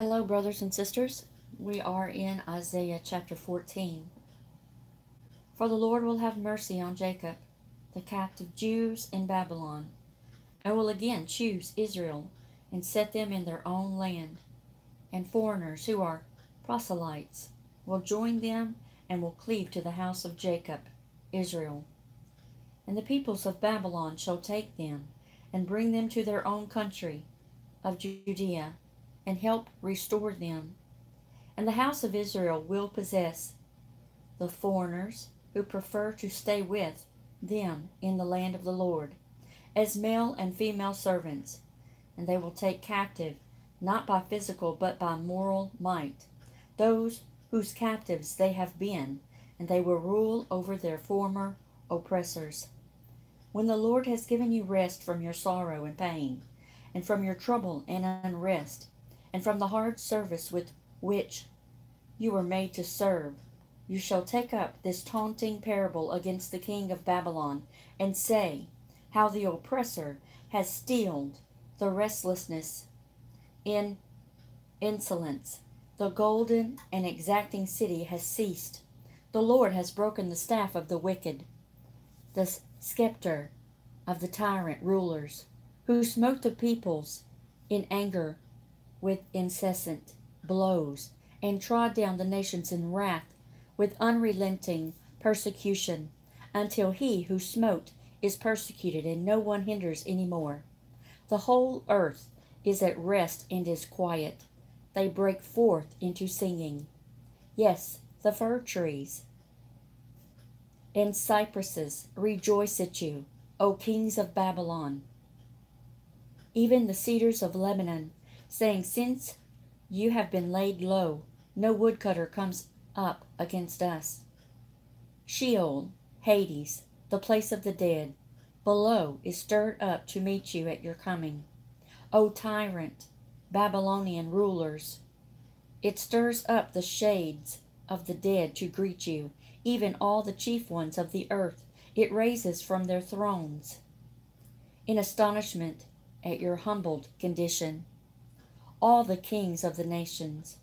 Hello, brothers and sisters. We are in Isaiah chapter 14. For the Lord will have mercy on Jacob, the captive Jews in Babylon, and will again choose Israel and set them in their own land. And foreigners who are proselytes will join them and will cleave to the house of Jacob, Israel. And the peoples of Babylon shall take them and bring them to their own country of Judea and help restore them. And the house of Israel will possess the foreigners who prefer to stay with them in the land of the Lord, as male and female servants, and they will take captive, not by physical but by moral might, those whose captives they have been, and they will rule over their former oppressors. When the Lord has given you rest from your sorrow and pain, and from your trouble and unrest, and from the hard service with which you were made to serve, you shall take up this taunting parable against the king of Babylon, and say, how the oppressor has stilled the restlessness in insolence. The golden and exacting city has ceased. The Lord has broken the staff of the wicked, the scepter of the tyrant rulers, who smote the peoples in anger with incessant blows, and trod down the nations in wrath with unrelenting persecution, until he who smote is persecuted and no one hinders any more. The whole earth is at rest and is quiet. They break forth into singing. Yes, the fir trees and cypresses rejoice at you, O kings of Babylon. Even the cedars of Lebanon, saying, since you have been laid low, no woodcutter comes up against us. Sheol, Hades, the place of the dead, below is stirred up to meet you at your coming. O tyrant, Babylonian rulers, it stirs up the shades of the dead to greet you, even all the chief ones of the earth it raises from their thrones, in astonishment at your humbled condition. All the kings of the nations,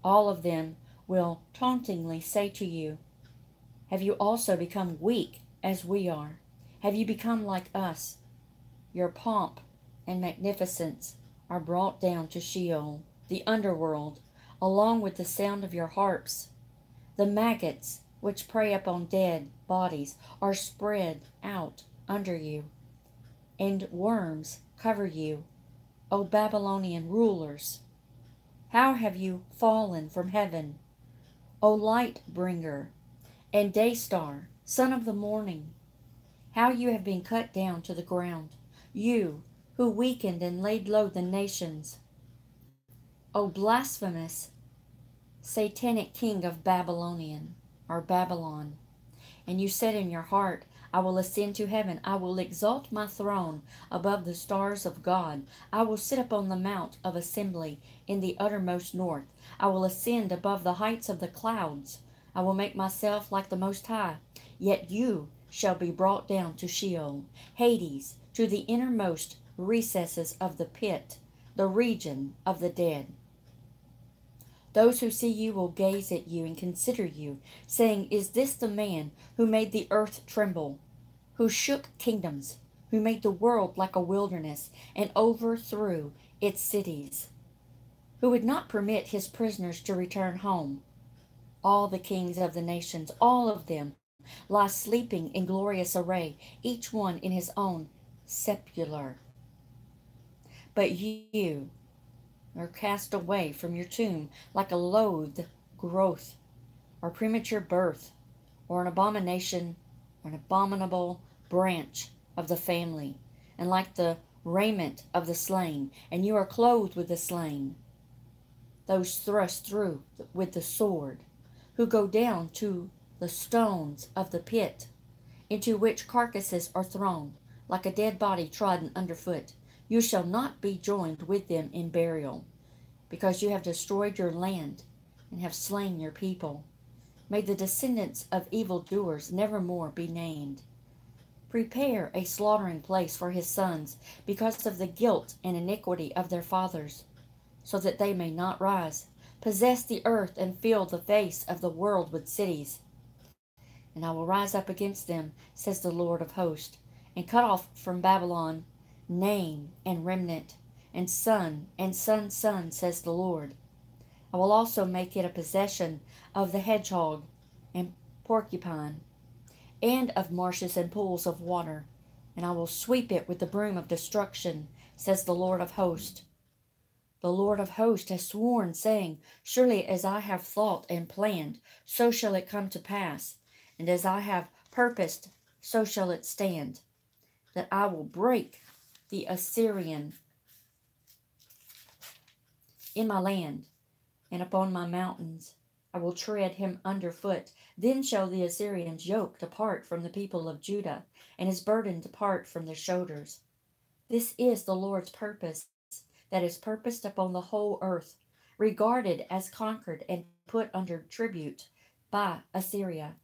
all of them will tauntingly say to you, have you also become weak as we are? Have you become like us? Your pomp and magnificence are brought down to Sheol, the underworld, along with the sound of your harps. The maggots which prey upon dead bodies are spread out under you, and worms cover you, O Babylonian rulers. How have you fallen from heaven, O light bringer and day star, son of the morning? How you have been cut down to the ground, you who weakened and laid low the nations. O blasphemous, satanic king of Babylon. And you said in your heart, I will ascend to heaven. I will exalt my throne above the stars of God. I will sit upon the mount of assembly in the uttermost north. I will ascend above the heights of the clouds. I will make myself like the Most High. Yet you shall be brought down to Sheol, Hades, to the innermost recesses of the pit, the region of the dead. Those who see you will gaze at you and consider you, saying, is this the man who made the earth tremble, who shook kingdoms, who made the world like a wilderness, and overthrew its cities, who would not permit his prisoners to return home? All the kings of the nations, all of them, lie sleeping in glorious array, each one in his own sepulchre. But you are cast away from your tomb like a loathed growth, or premature birth, or an abomination, or an abominable branch of the family, and like the raiment of the slain, and you are clothed with the slain, those thrust through with the sword, who go down to the stones of the pit, into which carcasses are thrown, like a dead body trodden underfoot. You shall not be joined with them in burial, because you have destroyed your land and have slain your people. May the descendants of evildoers nevermore be named. Prepare a slaughtering place for his sons, because of the guilt and iniquity of their fathers. so that they may not rise. Possess the earth and fill the face of the world with cities. And I will rise up against them, says the Lord of hosts, and cut off from Babylon name and remnant, and son's son, says the Lord. I will also make it a possession of the hedgehog and porcupine, and of marshes and pools of water, and I will sweep it with the broom of destruction, says the Lord of hosts. The Lord of hosts has sworn, saying, Surely as I have thought and planned, so shall it come to pass, and as I have purposed, so shall it stand, that I will break the Assyrian in my land, and upon my mountains I will tread him under foot. Then shall the Assyrian's yoke depart from the people of Judah, and his burden depart from their shoulders. This is the Lord's purpose that is purposed upon the whole earth, regarded as conquered and put under tribute by Assyria.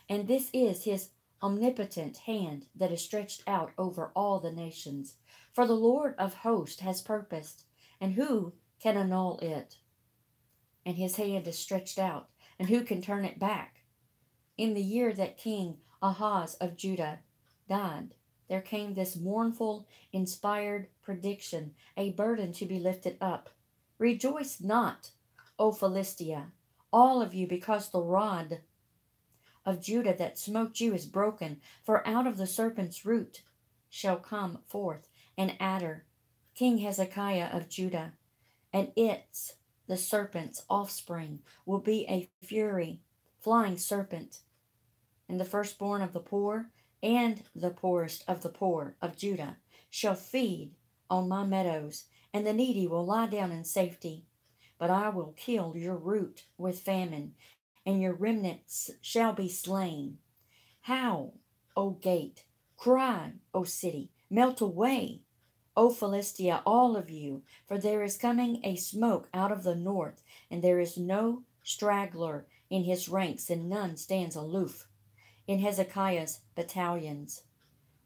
And this is his omnipotent hand that is stretched out over all the nations. For the Lord of hosts has purposed, and who can annul it? And his hand is stretched out, and who can turn it back? In the year that King Ahaz of Judah died, there came this mournful, inspired prediction, a burden to be lifted up. Rejoice not, O Philistia, all of you, because the rod of Judah that smote you is broken, for out of the serpent's root shall come forth an adder, King Hezekiah of Judah, and the serpent's offspring, will be a fury, flying serpent, and the firstborn of the poor and the poorest of the poor of Judah shall feed on my meadows, and the needy will lie down in safety. But I will kill your root with famine, and your remnants shall be slain. Howl, O gate! Cry, O city! Melt away, O Philistia, all of you, for there is coming a smoke out of the north, and there is no straggler in his ranks, and none stands aloof in Hezekiah's battalions.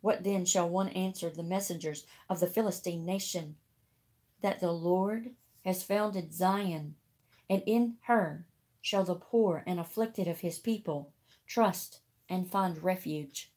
What then shall one answer the messengers of the Philistine nation? That the Lord has founded Zion, and in her shall the poor and afflicted of his people trust and find refuge.